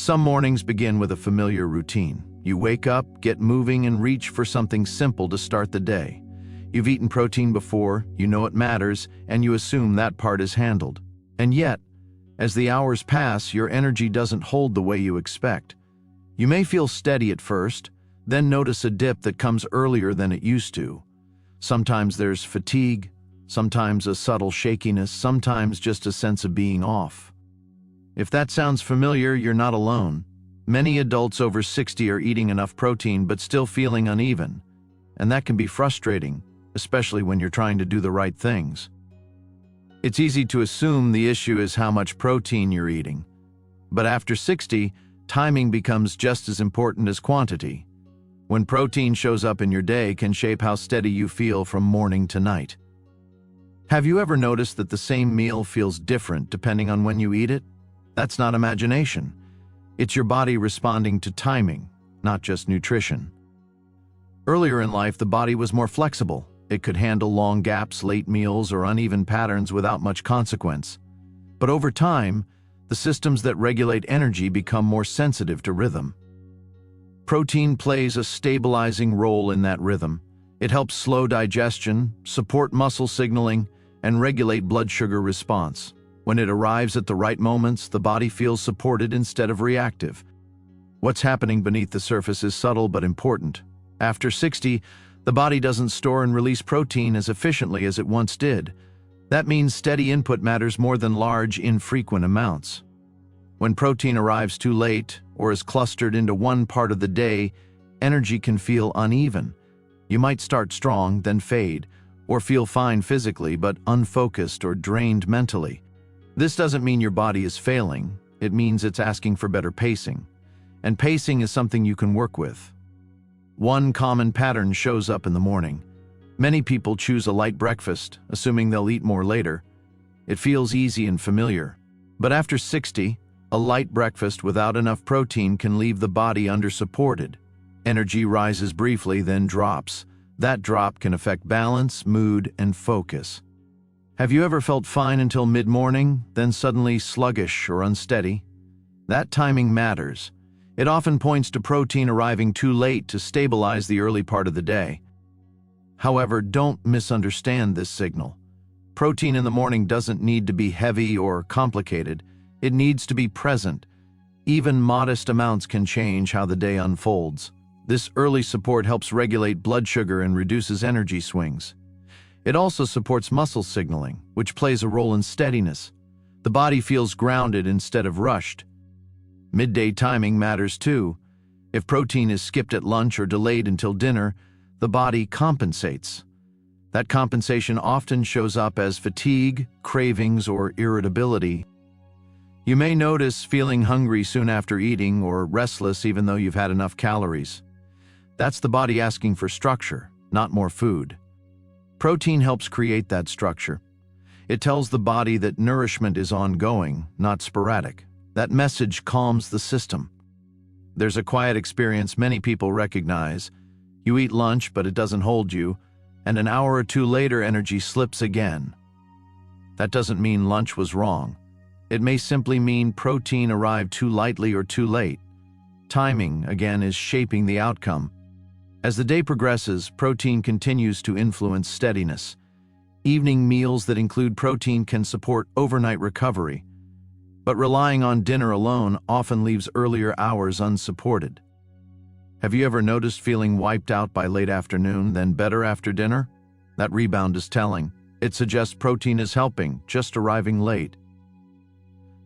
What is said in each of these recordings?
Some mornings begin with a familiar routine. You wake up, get moving, and reach for something simple to start the day. You've eaten protein before, you know it matters, and you assume that part is handled. And yet, as the hours pass, your energy doesn't hold the way you expect. You may feel steady at first, then notice a dip that comes earlier than it used to. Sometimes there's fatigue, sometimes a subtle shakiness, sometimes just a sense of being off. If that sounds familiar, you're not alone. Many adults over 60 are eating enough protein but still feeling uneven, and that can be frustrating, especially when you're trying to do the right things. It's easy to assume the issue is how much protein you're eating. But after 60, timing becomes just as important as quantity. When protein shows up in your day can shape how steady you feel from morning to night. Have you ever noticed that the same meal feels different depending on when you eat it? That's not imagination. It's your body responding to timing, not just nutrition. Earlier in life, the body was more flexible. It could handle long gaps, late meals, or uneven patterns without much consequence. But over time, the systems that regulate energy become more sensitive to rhythm. Protein plays a stabilizing role in that rhythm. It helps slow digestion, support muscle signaling, and regulate blood sugar response. When it arrives at the right moments, the body feels supported instead of reactive. What's happening beneath the surface is subtle but important. After 60, the body doesn't store and release protein as efficiently as it once did. That means steady input matters more than large, infrequent amounts. When protein arrives too late or is clustered into one part of the day, energy can feel uneven. You might start strong, then fade, or feel fine physically but unfocused or drained mentally. This doesn't mean your body is failing. It means it's asking for better pacing. And pacing is something you can work with. One common pattern shows up in the morning. Many people choose a light breakfast, assuming they'll eat more later. It feels easy and familiar. But after 60, a light breakfast without enough protein can leave the body undersupported. Energy rises briefly, then drops. That drop can affect balance, mood, and focus. Have you ever felt fine until mid-morning, then suddenly sluggish or unsteady? That timing matters. It often points to protein arriving too late to stabilize the early part of the day. However, don't misunderstand this signal. Protein in the morning doesn't need to be heavy or complicated. It needs to be present. Even modest amounts can change how the day unfolds. This early support helps regulate blood sugar and reduces energy swings. It also supports muscle signaling, which plays a role in steadiness. The body feels grounded instead of rushed. Midday timing matters too. If protein is skipped at lunch or delayed until dinner, the body compensates. That compensation often shows up as fatigue, cravings, or irritability. You may notice feeling hungry soon after eating or restless even though you've had enough calories. That's the body asking for structure, not more food. Protein helps create that structure. It tells the body that nourishment is ongoing, not sporadic. That message calms the system. There's a quiet experience many people recognize. You eat lunch, but it doesn't hold you, and an hour or two later, energy slips again. That doesn't mean lunch was wrong. It may simply mean protein arrived too lightly or too late. Timing, again, is shaping the outcome. As the day progresses, protein continues to influence steadiness. Evening meals that include protein can support overnight recovery, but relying on dinner alone often leaves earlier hours unsupported. Have you ever noticed feeling wiped out by late afternoon, then better after dinner? That rebound is telling. It suggests protein is helping, just arriving late.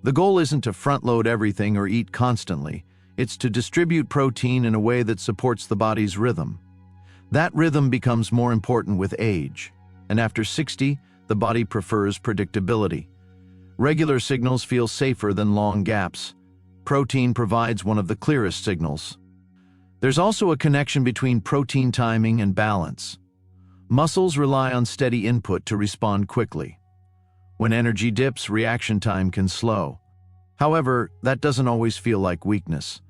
The goal isn't to front-load everything or eat constantly. It's to distribute protein in a way that supports the body's rhythm. That rhythm becomes more important with age, and after 60, the body prefers predictability. Regular signals feel safer than long gaps. Protein provides one of the clearest signals. There's also a connection between protein timing and balance. Muscles rely on steady input to respond quickly. When energy dips, reaction time can slow. However, that doesn't always feel like weakness.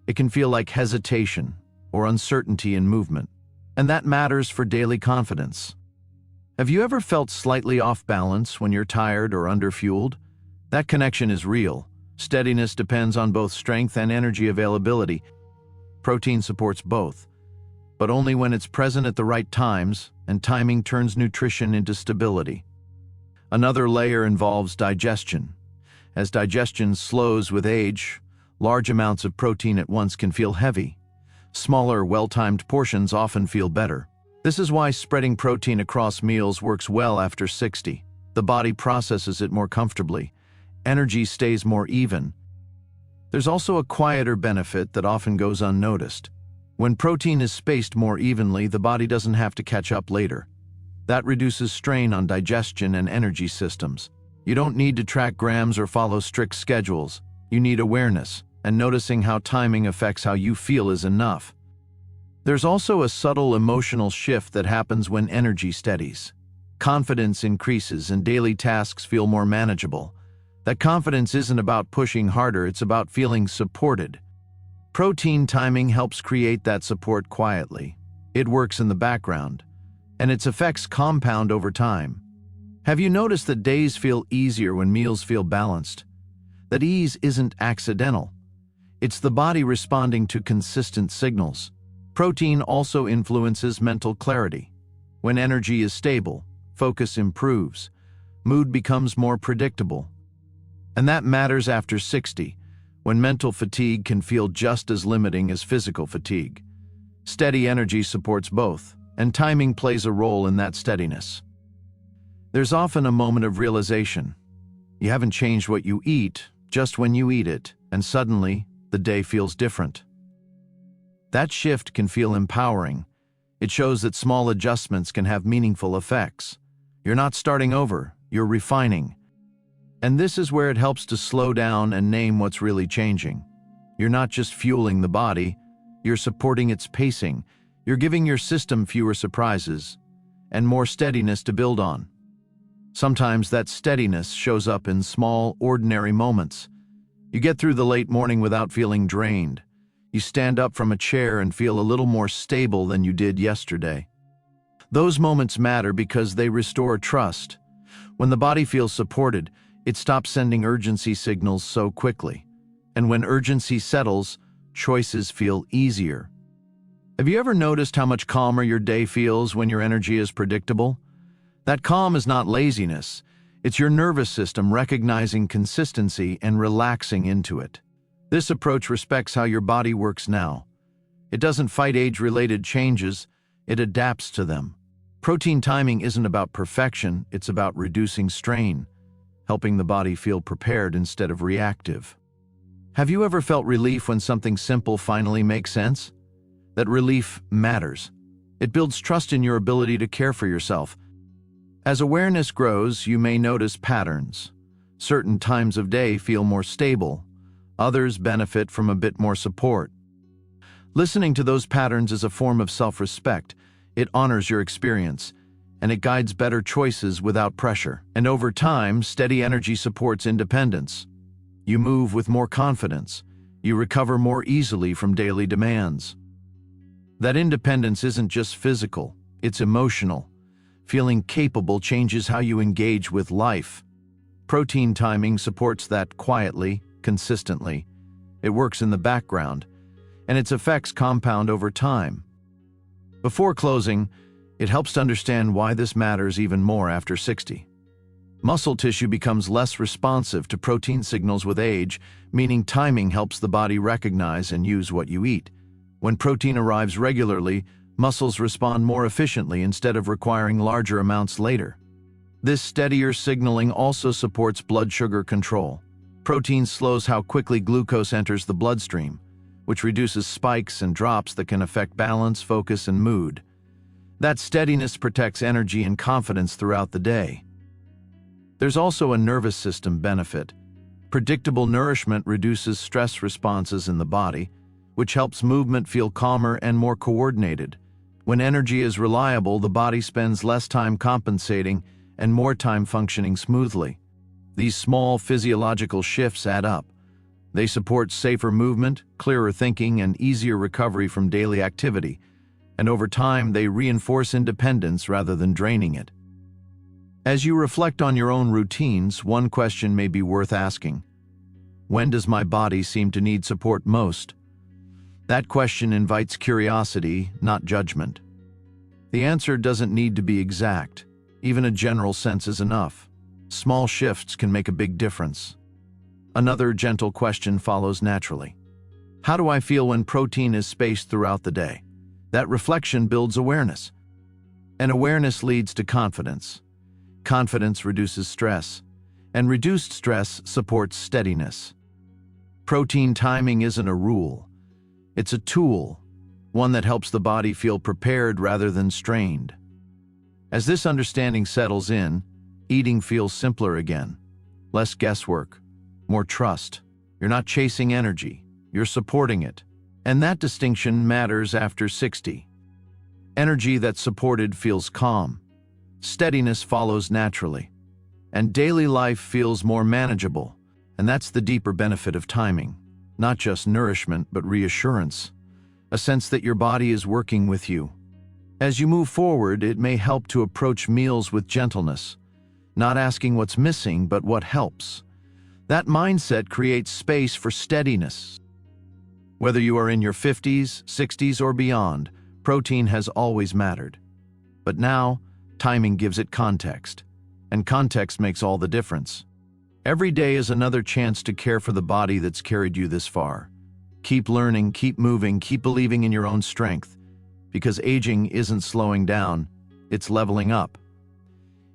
It can feel like hesitation or uncertainty in movement, and that matters for daily confidence. Have you ever felt slightly off balance when you're tired or underfueled? That connection is real. Steadiness depends on both strength and energy availability. Protein supports both, but only when it's present at the right times, and timing turns nutrition into stability. Another layer involves digestion. As digestion slows with age, large amounts of protein at once can feel heavy. Smaller, well-timed portions often feel better. This is why spreading protein across meals works well after 60. The body processes it more comfortably. Energy stays more even. There's also a quieter benefit that often goes unnoticed. When protein is spaced more evenly, the body doesn't have to catch up later. That reduces strain on digestion and energy systems. You don't need to track grams or follow strict schedules. You need awareness, and noticing how timing affects how you feel is enough. There's also a subtle emotional shift that happens when energy steadies. Confidence increases and daily tasks feel more manageable. That confidence isn't about pushing harder, it's about feeling supported. Protein timing helps create that support quietly. It works in the background, and its effects compound over time. Have you noticed that days feel easier when meals feel balanced? That ease isn't accidental. It's the body responding to consistent signals. Protein also influences mental clarity. When energy is stable, focus improves. Mood becomes more predictable. And that matters after 60, when mental fatigue can feel just as limiting as physical fatigue. Steady energy supports both, and timing plays a role in that steadiness. There's often a moment of realization. You haven't changed what you eat, just when you eat it, and suddenly, the day feels different. That shift can feel empowering. It shows that small adjustments can have meaningful effects. You're not starting over, you're refining. And this is where it helps to slow down and name what's really changing. You're not just fueling the body, you're supporting its pacing. You're giving your system fewer surprises and more steadiness to build on. Sometimes that steadiness shows up in small, ordinary moments. You get through the late morning without feeling drained. You stand up from a chair and feel a little more stable than you did yesterday. Those moments matter because they restore trust. When the body feels supported, it stops sending urgency signals so quickly. And when urgency settles, choices feel easier. Have you ever noticed how much calmer your day feels when your energy is predictable? That calm is not laziness. It's your nervous system recognizing consistency and relaxing into it. This approach respects how your body works now. It doesn't fight age-related changes, it adapts to them. Protein timing isn't about perfection, it's about reducing strain, helping the body feel prepared instead of reactive. Have you ever felt relief when something simple finally makes sense? That relief matters. It builds trust in your ability to care for yourself. As awareness grows, you may notice patterns. Certain times of day feel more stable. Others benefit from a bit more support. Listening to those patterns is a form of self-respect. It honors your experience, and it guides better choices without pressure. And over time, steady energy supports independence. You move with more confidence. You recover more easily from daily demands. That independence isn't just physical, it's emotional. Feeling capable changes how you engage with life. Protein timing supports that quietly, consistently. It works in the background, and its effects compound over time. Before closing, it helps to understand why this matters even more after 60. Muscle tissue becomes less responsive to protein signals with age, meaning timing helps the body recognize and use what you eat. When protein arrives regularly, muscles respond more efficiently instead of requiring larger amounts later. This steadier signaling also supports blood sugar control. Protein slows how quickly glucose enters the bloodstream, which reduces spikes and drops that can affect balance, focus, and mood. That steadiness protects energy and confidence throughout the day. There's also a nervous system benefit. Predictable nourishment reduces stress responses in the body, which helps movement feel calmer and more coordinated. When energy is reliable, the body spends less time compensating and more time functioning smoothly. These small physiological shifts add up. They support safer movement, clearer thinking, and easier recovery from daily activity. And over time, they reinforce independence rather than draining it. As you reflect on your own routines, one question may be worth asking. When does my body seem to need support most? That question invites curiosity, not judgment. The answer doesn't need to be exact. Even a general sense is enough. Small shifts can make a big difference. Another gentle question follows naturally. How do I feel when protein is spaced throughout the day? That reflection builds awareness. And awareness leads to confidence. Confidence reduces stress, and reduced stress supports steadiness. Protein timing isn't a rule. It's a tool, one that helps the body feel prepared rather than strained. As this understanding settles in, eating feels simpler again. Less guesswork, more trust. You're not chasing energy, you're supporting it. And that distinction matters after 60. Energy that's supported feels calm. Steadiness follows naturally. And daily life feels more manageable. And that's the deeper benefit of timing. Not just nourishment, but reassurance. A sense that your body is working with you. As you move forward, it may help to approach meals with gentleness, not asking what's missing, but what helps. That mindset creates space for steadiness. Whether you are in your 50s, 60s, or beyond, protein has always mattered. But now, timing gives it context, and context makes all the difference. Every day is another chance to care for the body that's carried you this far. Keep learning, keep moving, keep believing in your own strength, because aging isn't slowing down, it's leveling up.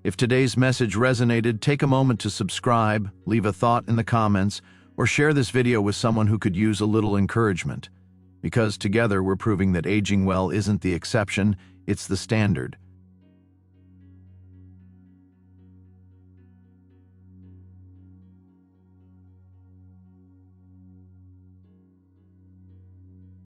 If today's message resonated, take a moment to subscribe, leave a thought in the comments, or share this video with someone who could use a little encouragement. Because together we're proving that aging well isn't the exception, it's the standard.